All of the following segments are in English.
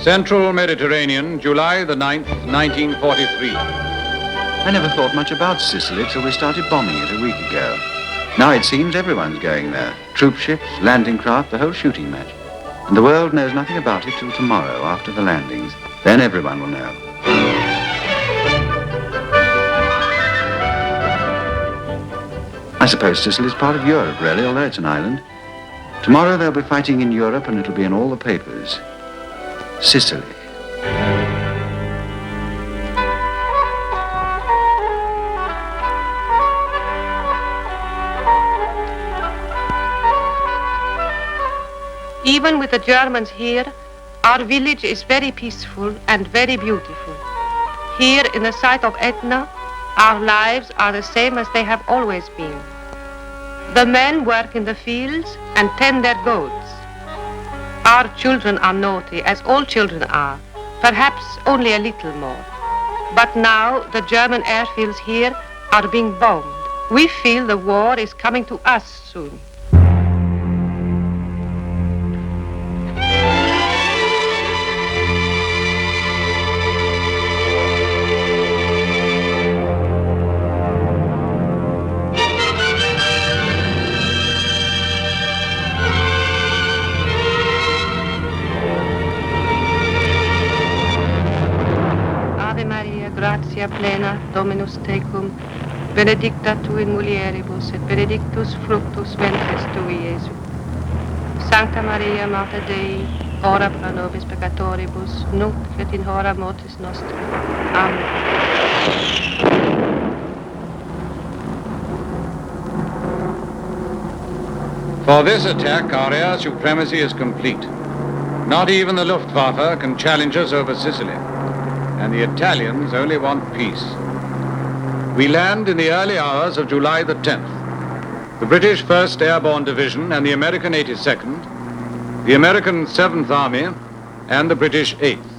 Central Mediterranean, July the 9th, 1943. I never thought much about Sicily till we started bombing it a week ago. Now it seems everyone's going there. Troop ships, landing craft, the whole shooting match. And the world knows nothing about it till tomorrow after the landings. Then everyone will know. I suppose Sicily's part of Europe, really, although it's an island. Tomorrow they'll be fighting in Europe and it'll be in all the papers. Sicily. Even with the Germans here, our village is very peaceful and very beautiful. Here in the site of Etna, our lives are the same as they have always been. The men work in the fields and tend their goats. Our children are naughty, as all children are, perhaps only a little more. But now the German airfields here are being bombed. We feel the war is coming to us soon. Gratia plena, Dominus tecum, benedicta tu in mulieribus, et benedictus fructus ventris tui, Iesu. Sancta Maria, Mater Dei, ora pro nobis peccatoribus, nunc et in hora mortis nostri. Amen. For this attack, our air supremacy is complete. Not even the Luftwaffe can challenge us over Sicily. And the Italians only want peace. We land in the early hours of July the 10th. The British 1st Airborne Division and the American 82nd, the American 7th Army, and the British 8th.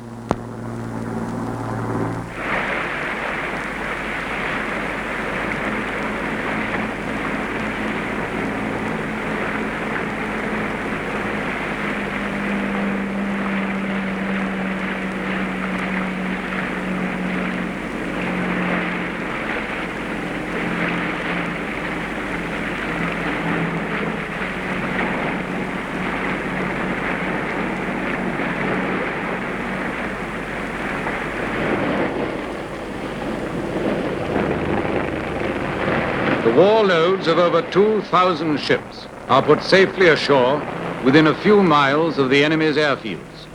War loads of over 2,000 ships are put safely ashore within a few miles of the enemy's airfields.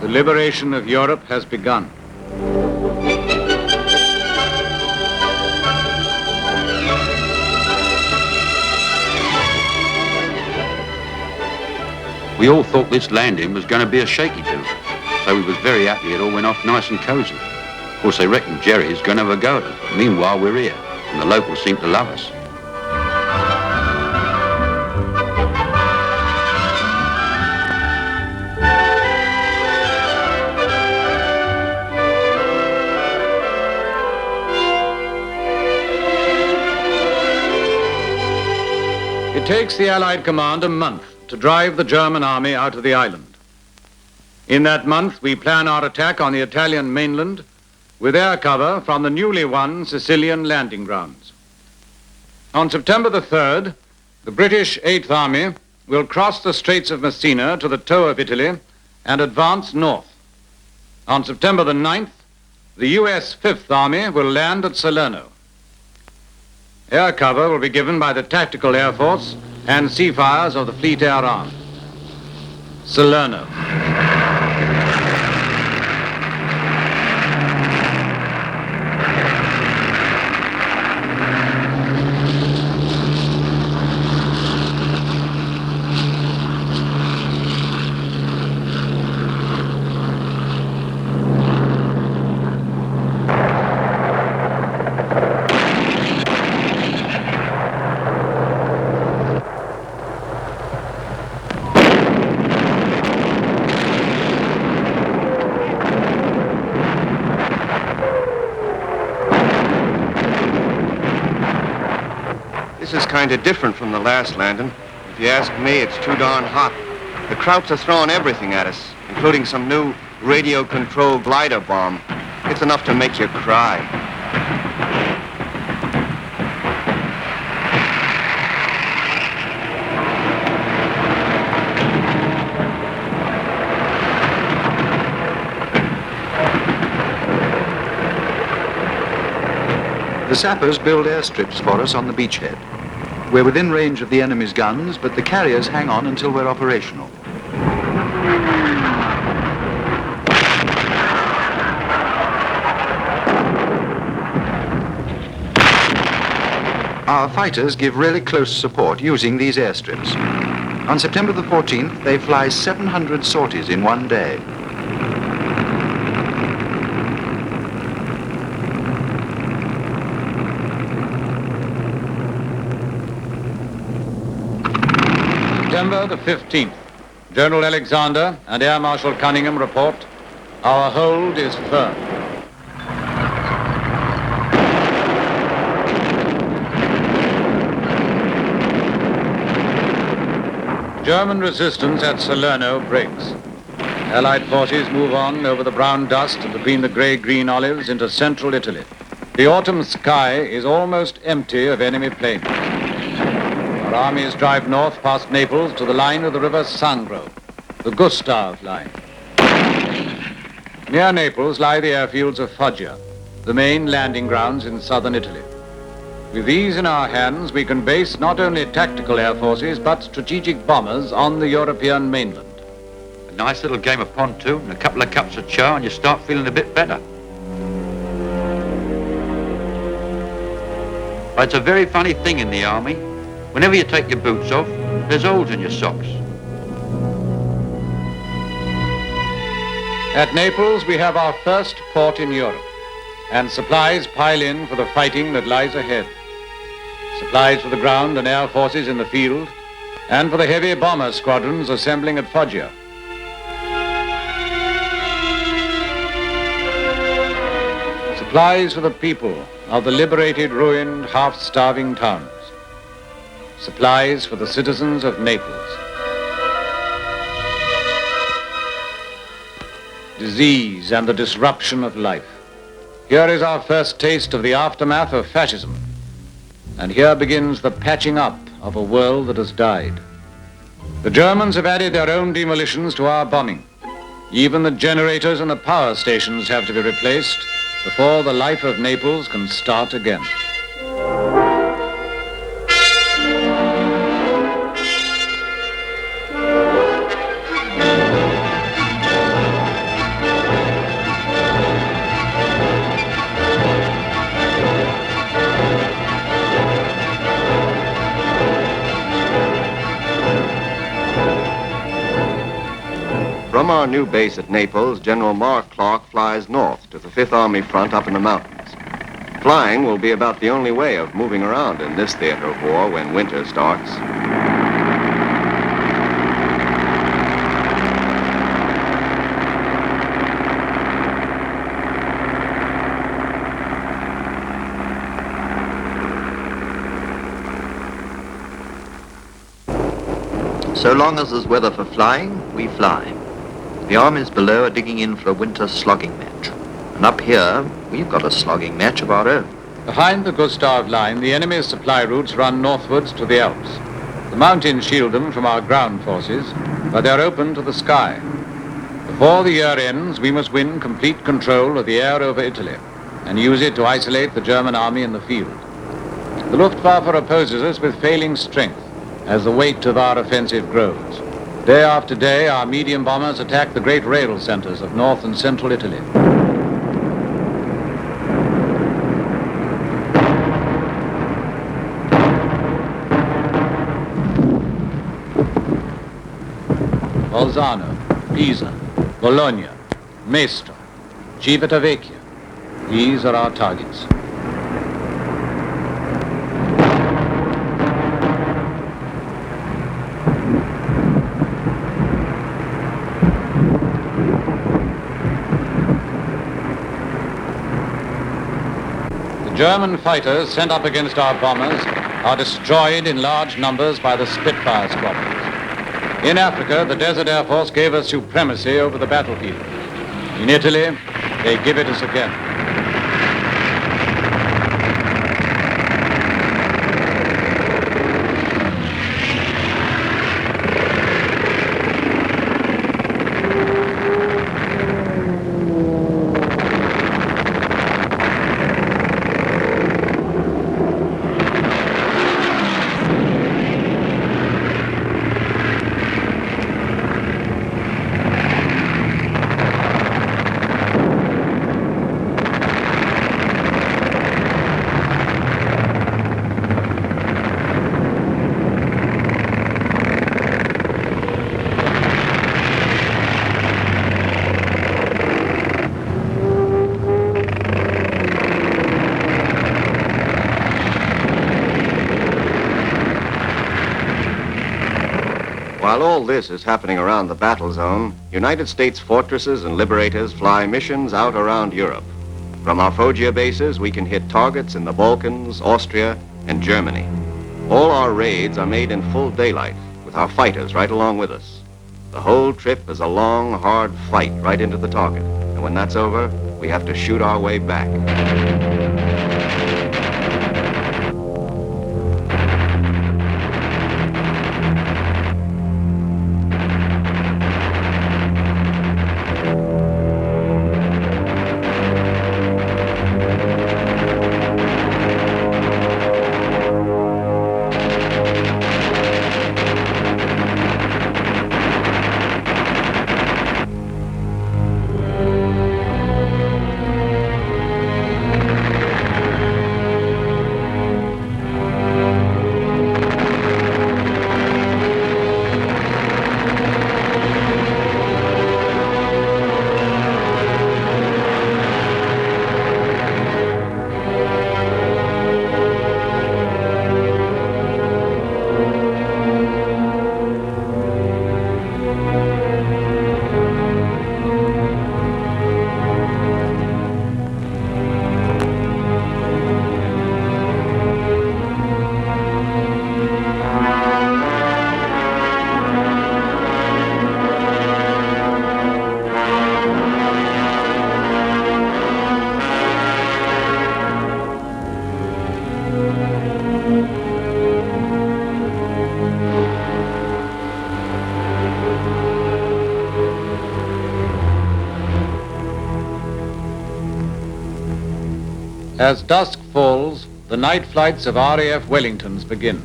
The liberation of Europe has begun. We all thought this landing was going to be a shaky do, so we was very happy it all went off nice and cosy. Of course, they reckon Jerry's going to have a go at it. Meanwhile, we're here, and the locals seem to love us. It takes the Allied command a month to drive the German army out of the island. In that month, we plan our attack on the Italian mainland with air cover from the newly won Sicilian landing grounds. On September the 3rd, the British 8th Army will cross the Straits of Messina to the toe of Italy and advance north. On September the 9th, the US 5th Army will land at Salerno. Air cover will be given by the Tactical Air Force and sea fires of the Fleet Air Arm. Salerno. This is kind of different from the last landing. If you ask me, it's too darn hot. The Krauts are throwing everything at us, including some new radio-controlled glider bomb. It's enough to make you cry. The sappers build airstrips for us on the beachhead. We're within range of the enemy's guns, but the carriers hang on until we're operational. Our fighters give really close support using these airstrips. On September the 14th, they fly 700 sorties in one day. September the 15th. General Alexander and Air Marshal Cunningham report, our hold is firm. German resistance at Salerno breaks. Allied forces move on over the brown dust between the grey-green olives into central Italy. The autumn sky is almost empty of enemy planes. Our armies drive north past Naples to the line of the river Sangro, the Gustav line. Near Naples lie the airfields of Foggia, the main landing grounds in southern Italy. With these in our hands, we can base not only tactical air forces, but strategic bombers on the European mainland. A nice little game of pontoon and a couple of cups of chow and you start feeling a bit better. But it's a very funny thing in the army. Whenever you take your boots off, there's holes in your socks. At Naples, we have our first port in Europe, and supplies pile in for the fighting that lies ahead. Supplies for the ground and air forces in the field, and for the heavy bomber squadrons assembling at Foggia. Supplies for the people of the liberated, ruined, half-starving towns. Supplies for the citizens of Naples. Disease and the disruption of life. Here is our first taste of the aftermath of fascism. And here begins the patching up of a world that has died. The Germans have added their own demolitions to our bombing. Even the generators and the power stations have to be replaced before the life of Naples can start again. From our new base at Naples, General Mark Clark flies north to the 5th Army front up in the mountains. Flying will be about the only way of moving around in this theater of war when winter starts. So long as there's weather for flying, we fly. The armies below are digging in for a winter slogging match. And up here, we've got a slogging match of our own. Behind the Gustav line, the enemy's supply routes run northwards to the Alps. The mountains shield them from our ground forces, but they're open to the sky. Before the year ends, we must win complete control of the air over Italy and use it to isolate the German army in the field. The Luftwaffe opposes us with failing strength as the weight of our offensive grows. Day after day, our medium bombers attack the great rail centers of north and central Italy. Bolzano, Pisa, Bologna, Mestre, Civitavecchia. These are our targets. German fighters sent up against our bombers are destroyed in large numbers by the Spitfire squadrons. In Africa, the Desert Air Force gave us supremacy over the battlefield. In Italy, they give it us again. While all this is happening around the battle zone, United States fortresses and liberators fly missions out around Europe. From our Foggia bases, we can hit targets in the Balkans, Austria, and Germany. All our raids are made in full daylight, with our fighters right along with us. The whole trip is a long, hard fight right into the target. And when that's over, we have to shoot our way back. As dusk falls, the night flights of R.A.F. Wellingtons begin.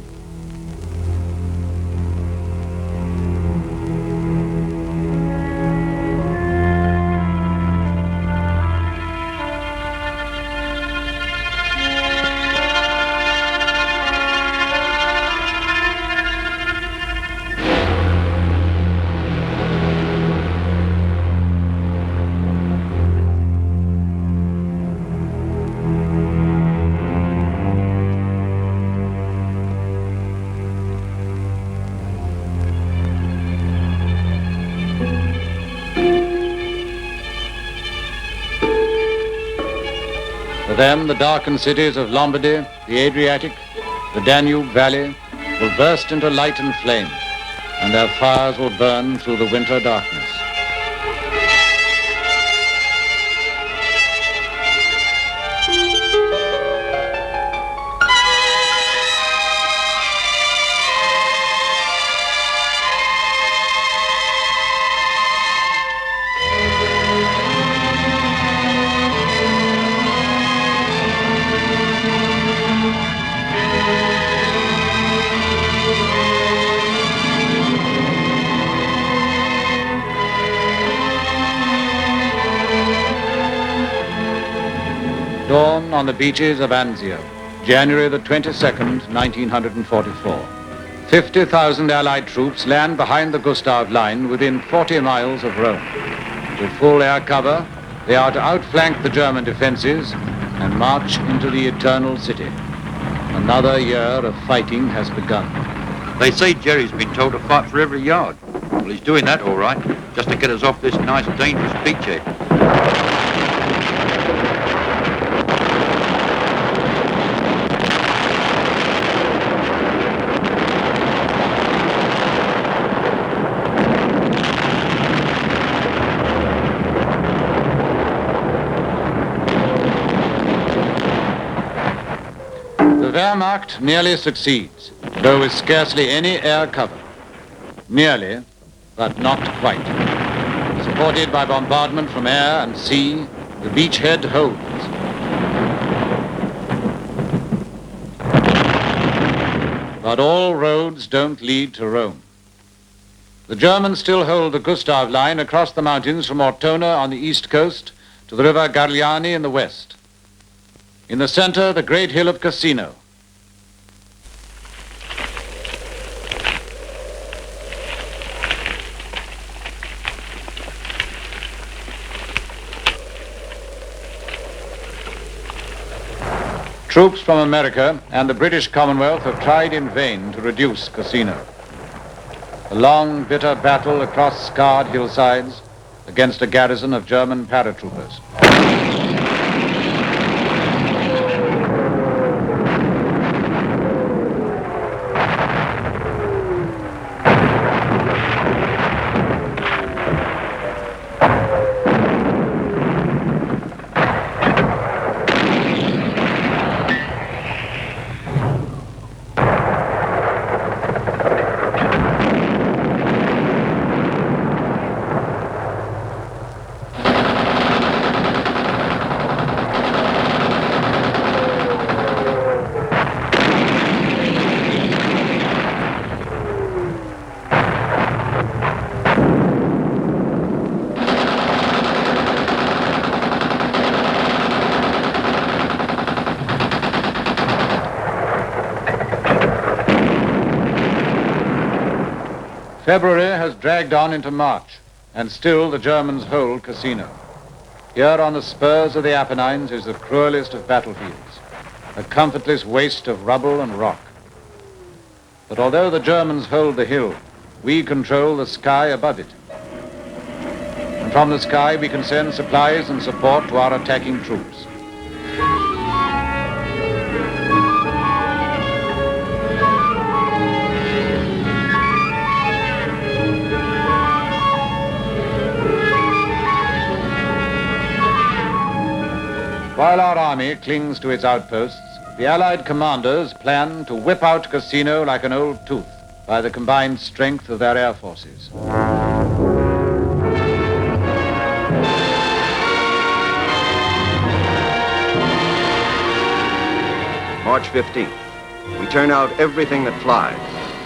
For them, the darkened cities of Lombardy, the Adriatic, the Danube Valley will burst into light and flame, and their fires will burn through the winter darkness. Dawn on the beaches of Anzio, January the 22nd, 1944. 50,000 Allied troops land behind the Gustav Line within 40 miles of Rome. With full air cover, they are to outflank the German defenses and march into the Eternal City. Another year of fighting has begun. They say Jerry's been told to fight for every yard. Well, he's doing that all right, just to get us off this nice, dangerous beachhead. The Wehrmacht nearly succeeds, though with scarcely any air cover. Nearly, but not quite. Supported by bombardment from air and sea, the beachhead holds. But all roads don't lead to Rome. The Germans still hold the Gustav Line across the mountains from Ortona on the east coast to the river Garliani in the west. In the center, the great hill of Cassino. Troops from America and the British Commonwealth have tried in vain to reduce Cassino. A long, bitter battle across scarred hillsides against a garrison of German paratroopers. February has dragged on into March, and still the Germans hold Cassino. Here on the spurs of the Apennines is the cruelest of battlefields, a comfortless waste of rubble and rock. But although the Germans hold the hill, we control the sky above it. And from the sky we can send supplies and support to our attacking troops. While our army clings to its outposts, the Allied commanders plan to whip out Cassino like an old tooth by the combined strength of their air forces. March 15th. We turn out everything that flies.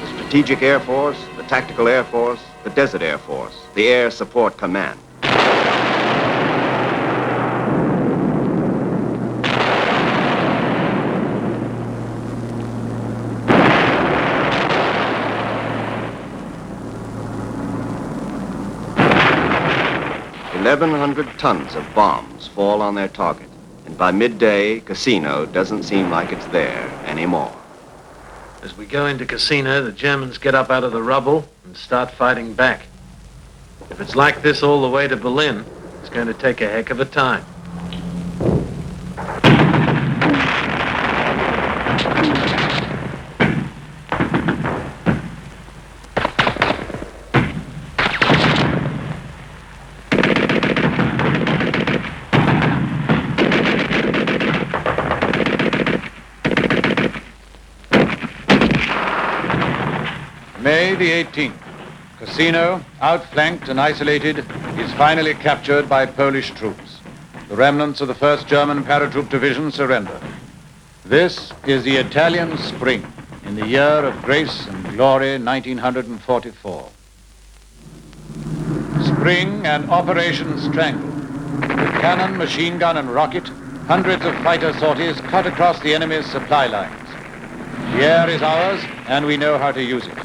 The Strategic Air Force, the Tactical Air Force, the Desert Air Force, the Air Support Command. $1,100 tons of bombs fall on their target, and by midday, Cassino doesn't seem like it's there anymore. As we go into Cassino, the Germans get up out of the rubble and start fighting back. If it's like this all the way to Berlin, it's going to take a heck of a time. May the 18th, Cassino, outflanked and isolated, is finally captured by Polish troops. The remnants of the 1st German Paratroop Division surrender. This is the Italian spring in the year of grace and glory 1944. Spring and Operation Strangle. With cannon, machine gun and rocket, hundreds of fighter sorties cut across the enemy's supply lines. The air is ours, and we know how to use it.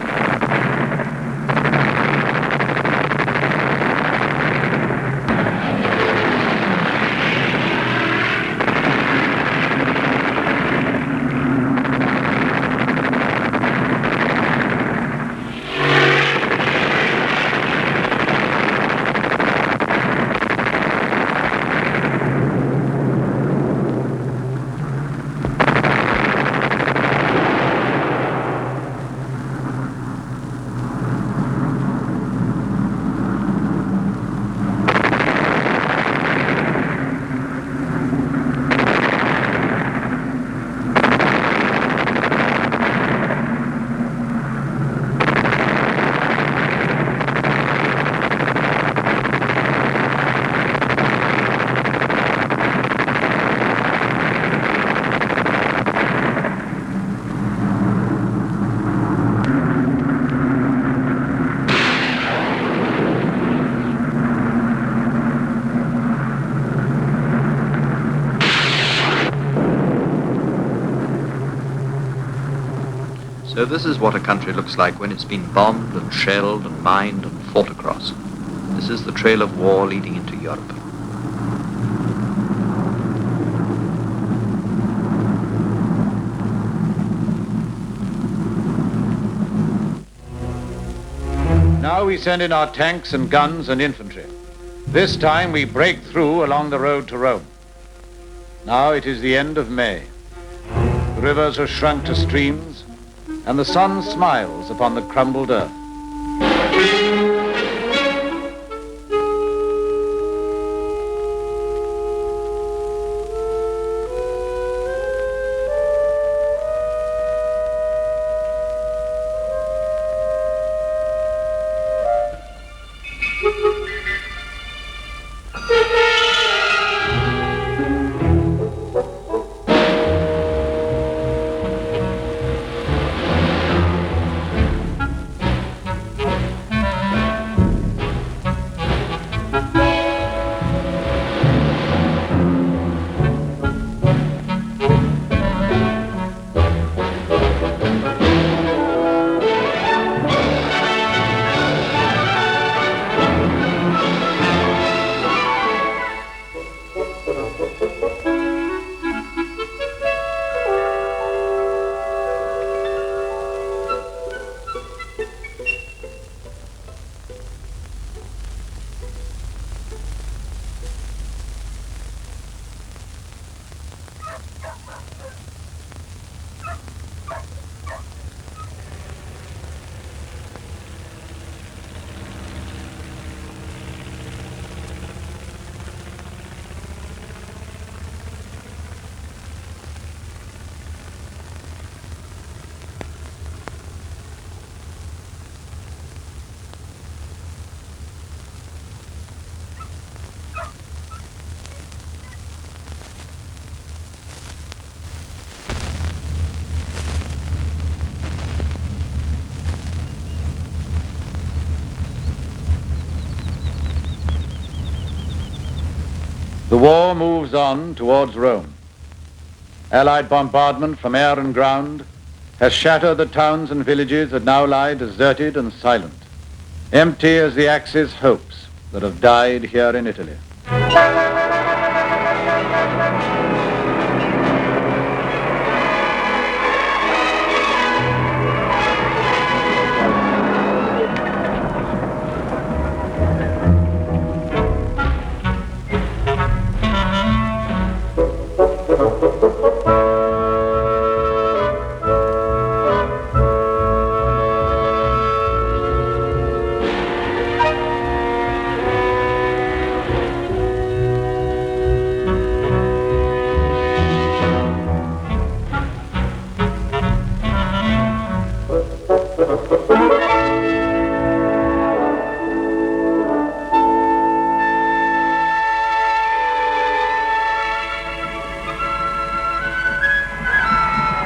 So this is what a country looks like when it's been bombed and shelled and mined and fought across. This is the trail of war leading into Europe. Now we send in our tanks and guns and infantry. This time we break through along the road to Rome. Now it is the end of May. The rivers are shrunk to streams, and the sun smiles upon the crumbled earth. The war moves on towards Rome. Allied bombardment from air and ground has shattered the towns and villages that now lie deserted and silent, empty as the Axis hopes that have died here in Italy.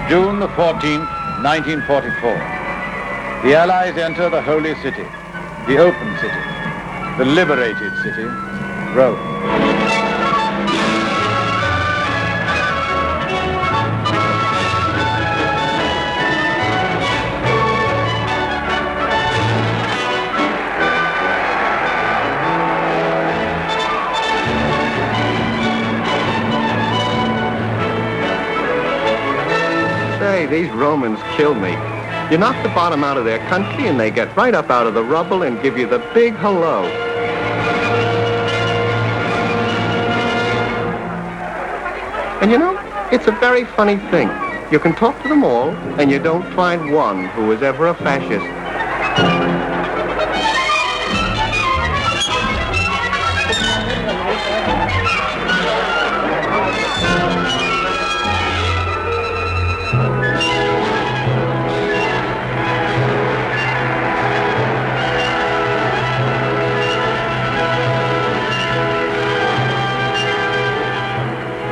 June the 14th, 1944. The Allies enter the Holy City, the open city, the liberated city, Rome. These Romans kill me. You knock the bottom out of their country and they get right up out of the rubble and give you the big hello. And you know, it's a very funny thing. You can talk to them all and you don't find one who was ever a fascist.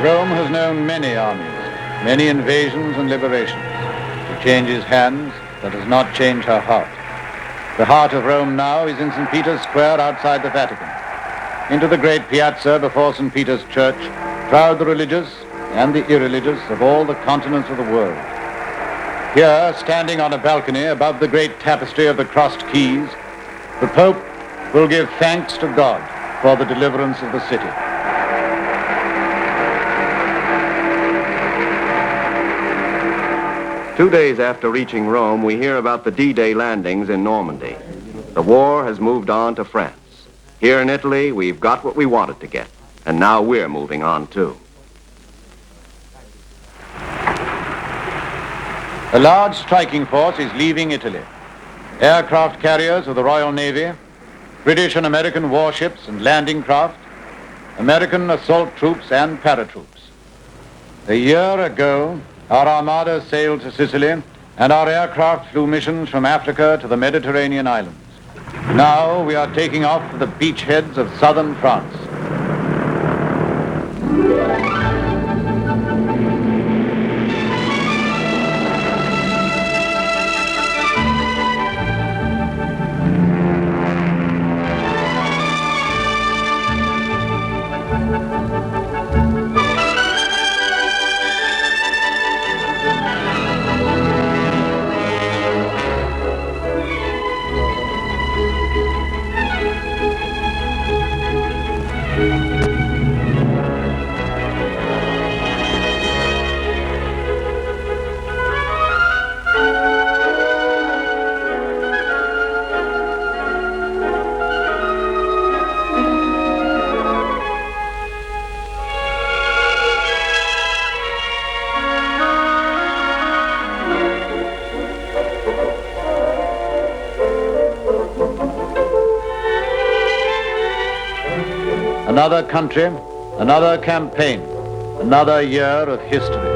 Rome has known many armies, many invasions and liberations. It changes hands, that does not change her heart. The heart of Rome now is in St. Peter's Square outside the Vatican. Into the great piazza before St. Peter's Church crowd the religious and the irreligious of all the continents of the world. Here, standing on a balcony above the great tapestry of the crossed keys, the Pope will give thanks to God for the deliverance of the city. Two days after reaching Rome, we hear about the D-Day landings in Normandy. The war has moved on to France. Here in Italy, we've got what we wanted to get, and now we're moving on too. A large striking force is leaving Italy. Aircraft carriers of the Royal Navy, British and American warships and landing craft, American assault troops and paratroops. A year ago, our armada sailed to Sicily, and our aircraft flew missions from Africa to the Mediterranean islands. Now we are taking off to the beachheads of southern France. Another country, another campaign, another year of history.